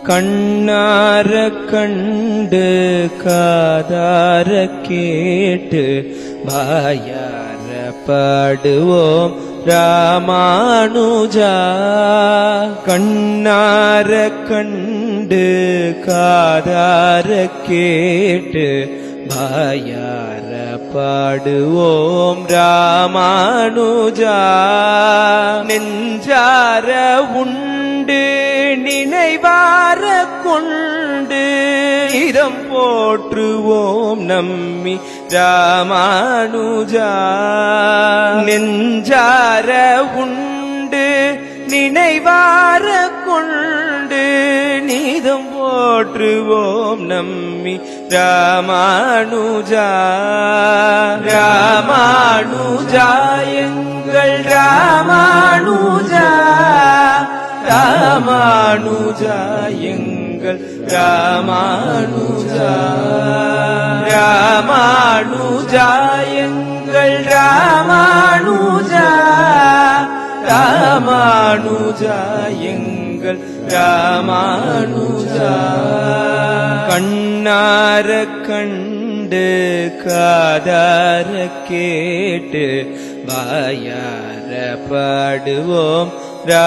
கண்ணார கண்டு காதார கேட்டு வாயார பாடுவோம் ராமானுஜா. கண்ணார கண்டு காதார கேட்டு வாயார பாடுவோம் ராமானுஜா. நெஞ்சார உண்டு நினைவார கொண்டு இதம் போற்றுவோம் நம்மி ராமானுஜா. நெஞ்சார உண்டு நினைவார கொண்டு நீதம் போற்றுவோம் நம்மி ராமானுஜா. ராமானுஜா எங்கள் ராமானுஜா. ராமானுஜா எங்கள் ராமானுஜா. ராமானுஜா எங்கள் ராமானுஜா. ராமானுஜா எங்கள் ராமானுஜா. கண்ணார கண்டு காதார கேட்டு வாயார பாடுவோம்